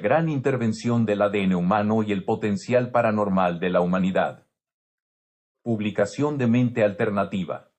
Gran intervención del ADN humano y el potencial paranormal de la humanidad. Publicación de Mente Alternativa.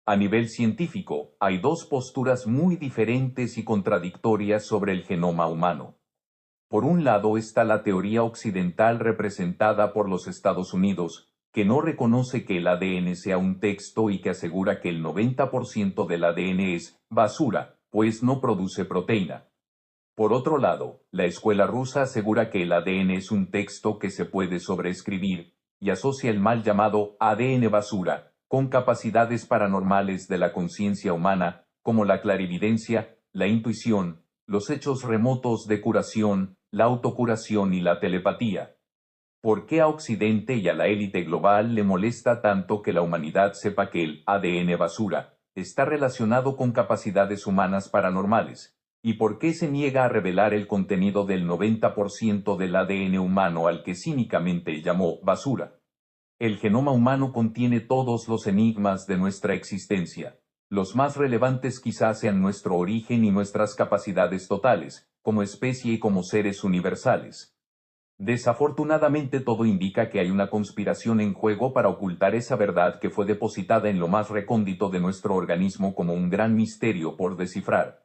A nivel científico, hay dos posturas muy diferentes y contradictorias sobre el genoma humano. Por un lado está la teoría occidental representada por los Estados Unidos, que no reconoce que el ADN sea un texto y que asegura que el 90% del ADN es basura, pues no produce proteína. Por otro lado, la escuela rusa asegura que el ADN es un texto que se puede sobreescribir, y asocia el mal llamado ADN basura, con capacidades paranormales de la conciencia humana, como la clarividencia, la intuición, los hechos remotos de curación, la autocuración y la telepatía. ¿Por qué a Occidente y a la élite global le molesta tanto que la humanidad sepa que el ADN basura está relacionado con capacidades humanas paranormales? ¿Y por qué se niega a revelar el contenido del 90% del ADN humano al que cínicamente llamó basura? El genoma humano contiene todos los enigmas de nuestra existencia. Los más relevantes quizás sean nuestro origen y nuestras capacidades totales, como especie y como seres universales. Desafortunadamente todo indica que hay una conspiración en juego para ocultar esa verdad que fue depositada en lo más recóndito de nuestro organismo como un gran misterio por descifrar.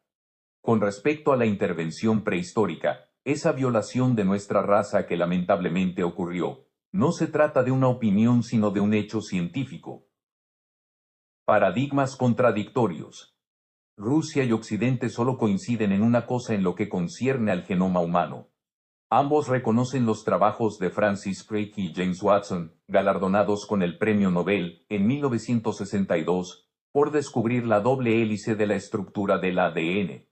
Con respecto a la intervención prehistórica, esa violación de nuestra raza que lamentablemente ocurrió, no se trata de una opinión sino de un hecho científico. Paradigmas contradictorios. Rusia y Occidente solo coinciden en una cosa en lo que concierne al genoma humano. Ambos reconocen los trabajos de Francis Crick y James Watson, galardonados con el Premio Nobel, en 1962, por descubrir la doble hélice de la estructura del ADN.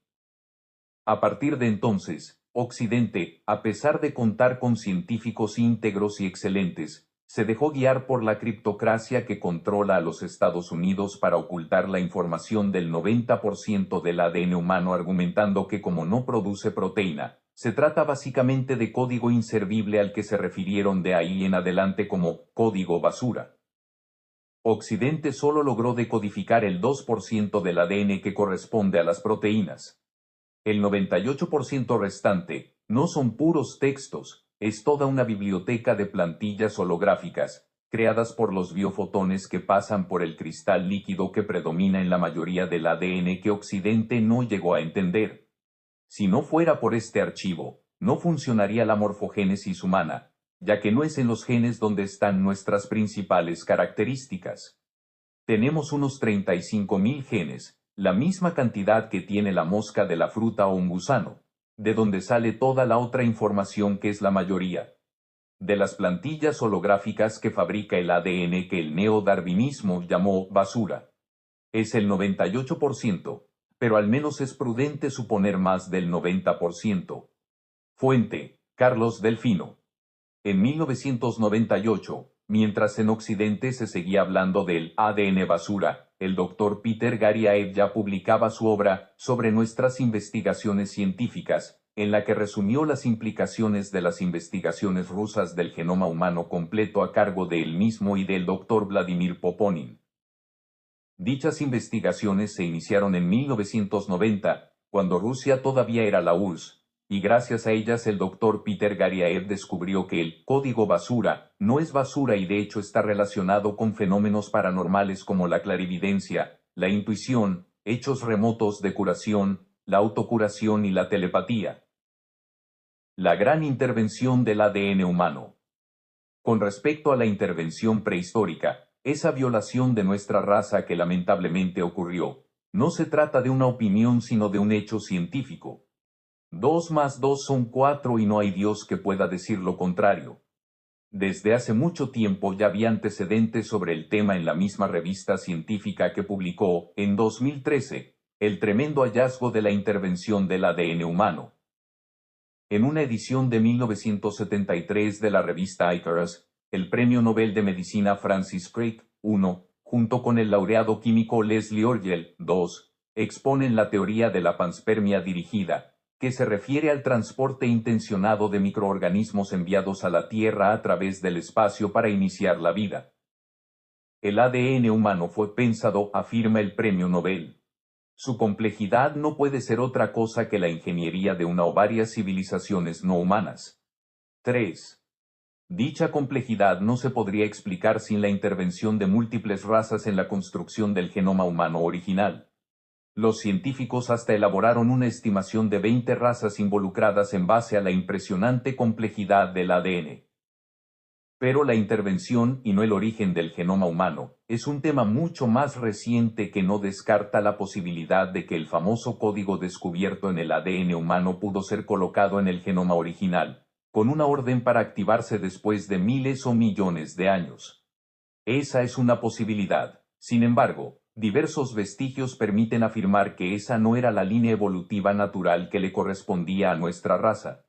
A partir de entonces, Occidente, a pesar de contar con científicos íntegros y excelentes, se dejó guiar por la criptocracia que controla a los Estados Unidos para ocultar la información del 90% del ADN humano, argumentando que como no produce proteína, se trata básicamente de código inservible al que se refirieron de ahí en adelante como código basura. Occidente solo logró decodificar el 2% del ADN que corresponde a las proteínas. El 98% restante, no son puros textos, es toda una biblioteca de plantillas holográficas, creadas por los biofotones que pasan por el cristal líquido que predomina en la mayoría del ADN que Occidente no llegó a entender. Si no fuera por este archivo, no funcionaría la morfogénesis humana, ya que no es en los genes donde están nuestras principales características. Tenemos unos 35.000 genes, la misma cantidad que tiene la mosca de la fruta o un gusano, de donde sale toda la otra información que es la mayoría de las plantillas holográficas que fabrica el ADN que el neodarwinismo llamó basura. Es el 98%, pero al menos es prudente suponer más del 90%. Fuente: Carlos Delfino. En 1998, mientras en Occidente se seguía hablando del ADN basura, el Dr. Peter Garyaev ya publicaba su obra sobre nuestras investigaciones científicas, en la que resumió las implicaciones de las investigaciones rusas del genoma humano completo a cargo de él mismo y del Dr. Vladimir Poponin. Dichas investigaciones se iniciaron en 1990, cuando Rusia todavía era la URSS, y gracias a ellas el Dr. Peter Garyaev descubrió que el código basura no es basura y de hecho está relacionado con fenómenos paranormales como la clarividencia, la intuición, hechos remotos de curación, la autocuración y la telepatía. La gran intervención del ADN humano. Con respecto a la intervención prehistórica, esa violación de nuestra raza que lamentablemente ocurrió, no se trata de una opinión sino de un hecho científico. 2 más 2 son 4 y no hay Dios que pueda decir lo contrario. Desde hace mucho tiempo ya había antecedentes sobre el tema en la misma revista científica que publicó, en 2013, el tremendo hallazgo de la intervención del ADN humano. En una edición de 1973 de la revista Icarus, el Premio Nobel de Medicina Francis Crick, 1, junto con el laureado químico Leslie Orgel, 2, exponen la teoría de la panspermia dirigida, que se refiere al transporte intencionado de microorganismos enviados a la Tierra a través del espacio para iniciar la vida. El ADN humano fue pensado, afirma el Premio Nobel, Su complejidad no puede ser otra cosa que la ingeniería de una o varias civilizaciones no humanas. 3. Dicha complejidad no se podría explicar sin la intervención de múltiples razas en la construcción del genoma humano original. Los científicos hasta elaboraron una estimación de 20 razas involucradas en base a la impresionante complejidad del ADN. Pero la intervención y no el origen del genoma humano es un tema mucho más reciente que no descarta la posibilidad de que el famoso código descubierto en el ADN humano pudo ser colocado en el genoma original, con una orden para activarse después de miles o millones de años. Esa es una posibilidad. Sin embargo, diversos vestigios permiten afirmar que esa no era la línea evolutiva natural que le correspondía a nuestra raza.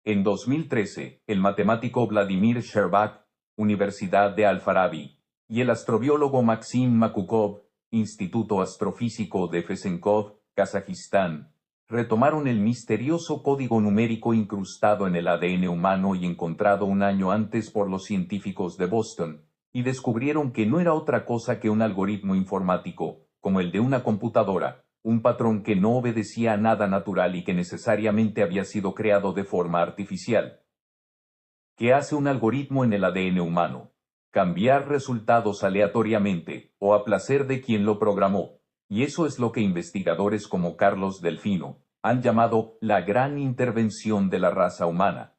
En 2013, el matemático Vladimir Sherbak, Universidad de Al-Farabi, y el astrobiólogo Maxim Makukov, Instituto Astrofísico de Fesenkov, Kazajistán, retomaron el misterioso código numérico incrustado en el ADN humano y encontrado un año antes por los científicos de Boston, y descubrieron que no era otra cosa que un algoritmo informático, como el de una computadora, un patrón que no obedecía a nada natural y que necesariamente había sido creado de forma artificial. ¿Qué hace un algoritmo en el ADN humano? Cambiar resultados aleatoriamente, o a placer de quien lo programó. Y eso es lo que investigadores como Carlos Delfino han llamado la gran intervención de la raza humana.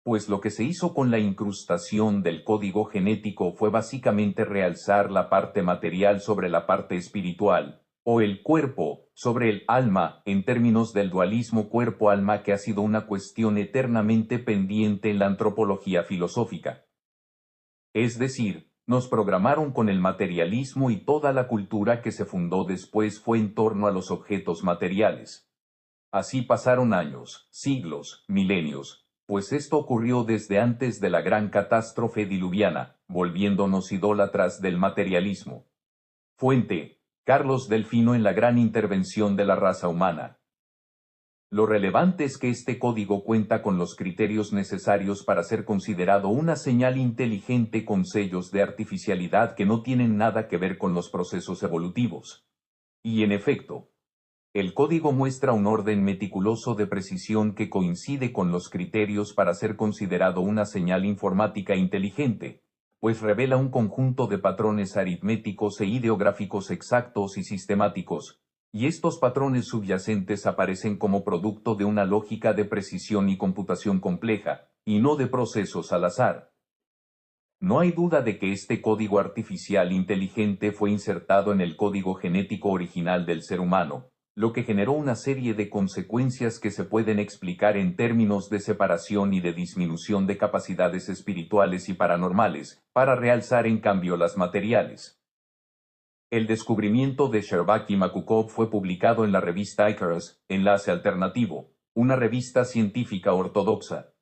Pues lo que se hizo con la incrustación del código genético fue básicamente realzar la parte material sobre la parte espiritual, o el cuerpo sobre el alma, en términos del dualismo cuerpo-alma que ha sido una cuestión eternamente pendiente en la antropología filosófica. Es decir, nos programaron con el materialismo y toda la cultura que se fundó después fue en torno a los objetos materiales. Así pasaron años, siglos, milenios, pues esto ocurrió desde antes de la gran catástrofe diluviana, volviéndonos idólatras del materialismo. Fuente: Carlos Delfino en la gran intervención de la raza humana. Lo relevante es que este código cuenta con los criterios necesarios para ser considerado una señal inteligente con sellos de artificialidad que no tienen nada que ver con los procesos evolutivos. Y en efecto, el código muestra un orden meticuloso de precisión que coincide con los criterios para ser considerado una señal informática inteligente, pues revela un conjunto de patrones aritméticos e ideográficos exactos y sistemáticos, y estos patrones subyacentes aparecen como producto de una lógica de precisión y computación compleja, y no de procesos al azar. No hay duda de que este código artificial inteligente fue insertado en el código genético original del ser humano, lo que generó una serie de consecuencias que se pueden explicar en términos de separación y de disminución de capacidades espirituales y paranormales, para realzar en cambio las materiales. El descubrimiento de Sherbak y Makukov fue publicado en la revista Icarus, Enlace Alternativo, una revista científica ortodoxa.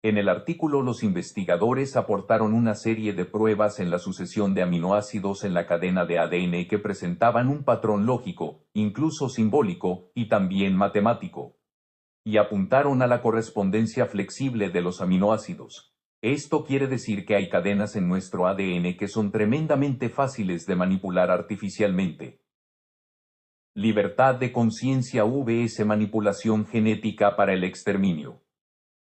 En el artículo los investigadores aportaron una serie de pruebas en la sucesión de aminoácidos en la cadena de ADN que presentaban un patrón lógico, incluso simbólico, y también matemático. Y apuntaron a la correspondencia flexible de los aminoácidos. Esto quiere decir que hay cadenas en nuestro ADN que son tremendamente fáciles de manipular artificialmente. Libertad de conciencia vs manipulación genética para el exterminio.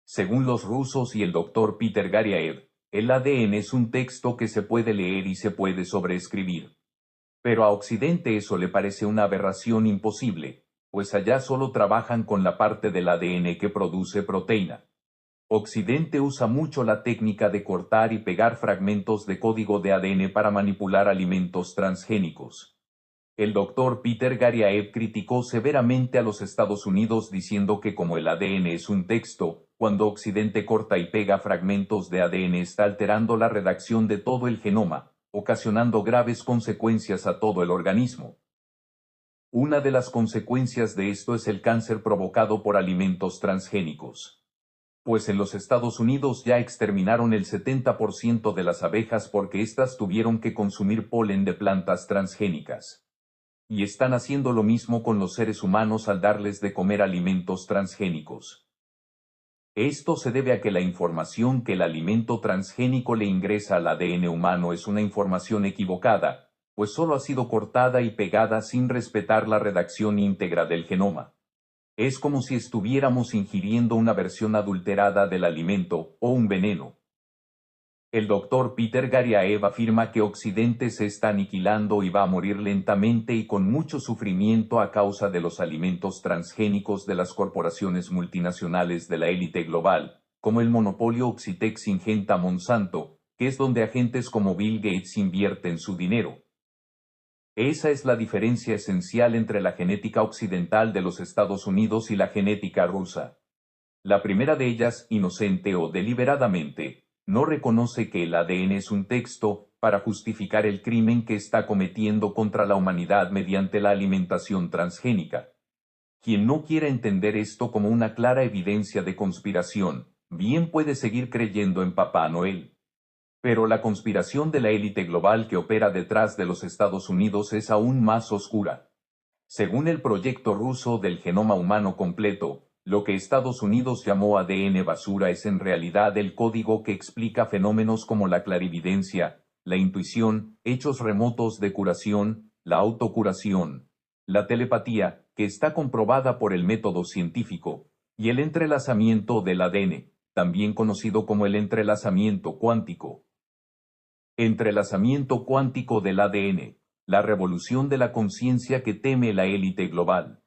Según los rusos y el Dr. Peter Garyaev, el ADN es un texto que se puede leer y se puede sobreescribir. Pero a Occidente eso le parece una aberración imposible, pues allá solo trabajan con la parte del ADN que produce proteína. Occidente usa mucho la técnica de cortar y pegar fragmentos de código de ADN para manipular alimentos transgénicos. El Dr. Peter Garyaev criticó severamente a los Estados Unidos diciendo que como el ADN es un texto, cuando Occidente corta y pega fragmentos de ADN está alterando la redacción de todo el genoma, ocasionando graves consecuencias a todo el organismo. Una de las consecuencias de esto es el cáncer provocado por alimentos transgénicos. Pues en los Estados Unidos ya exterminaron el 70% de las abejas porque éstas tuvieron que consumir polen de plantas transgénicas. Y están haciendo lo mismo con los seres humanos al darles de comer alimentos transgénicos. Esto se debe a que la información que el alimento transgénico le ingresa al ADN humano es una información equivocada, pues solo ha sido cortada y pegada sin respetar la redacción íntegra del genoma. Es como si estuviéramos ingiriendo una versión adulterada del alimento, o un veneno. El doctor Peter Garyaev afirma que Occidente se está aniquilando y va a morir lentamente y con mucho sufrimiento a causa de los alimentos transgénicos de las corporaciones multinacionales de la élite global, como el monopolio Oxitec-Syngenta Monsanto, que es donde agentes como Bill Gates invierten su dinero. Esa es la diferencia esencial entre la genética occidental de los Estados Unidos y la genética rusa. La primera de ellas, inocente o deliberadamente, no reconoce que el ADN es un texto para justificar el crimen que está cometiendo contra la humanidad mediante la alimentación transgénica. Quien no quiera entender esto como una clara evidencia de conspiración, bien puede seguir creyendo en Papá Noel. Pero la conspiración de la élite global que opera detrás de los Estados Unidos es aún más oscura. Según el proyecto ruso del genoma humano completo, lo que Estados Unidos llamó ADN basura es en realidad el código que explica fenómenos como la clarividencia, la intuición, hechos remotos de curación, la autocuración, la telepatía, que está comprobada por el método científico, y el entrelazamiento del ADN, también conocido como el entrelazamiento cuántico. Entrelazamiento cuántico del ADN, la revolución de la conciencia que teme la élite global.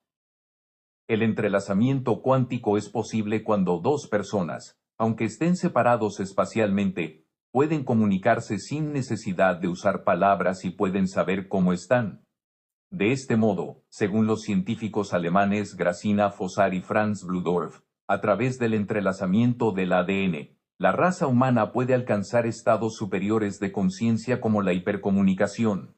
El entrelazamiento cuántico es posible cuando dos personas, aunque estén separados espacialmente, pueden comunicarse sin necesidad de usar palabras y pueden saber cómo están. De este modo, según los científicos alemanes Gracina Fossar y Franz Bludorf, a través del entrelazamiento del ADN, la raza humana puede alcanzar estados superiores de conciencia como la hipercomunicación.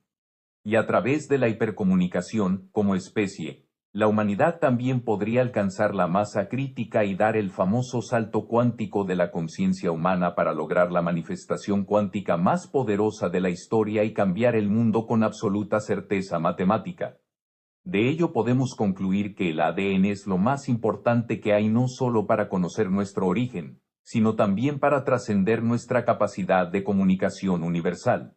Y a través de la hipercomunicación, como especie, la humanidad también podría alcanzar la masa crítica y dar el famoso salto cuántico de la conciencia humana para lograr la manifestación cuántica más poderosa de la historia y cambiar el mundo con absoluta certeza matemática. De ello podemos concluir que el ADN es lo más importante que hay no solo para conocer nuestro origen, sino también para trascender nuestra capacidad de comunicación universal.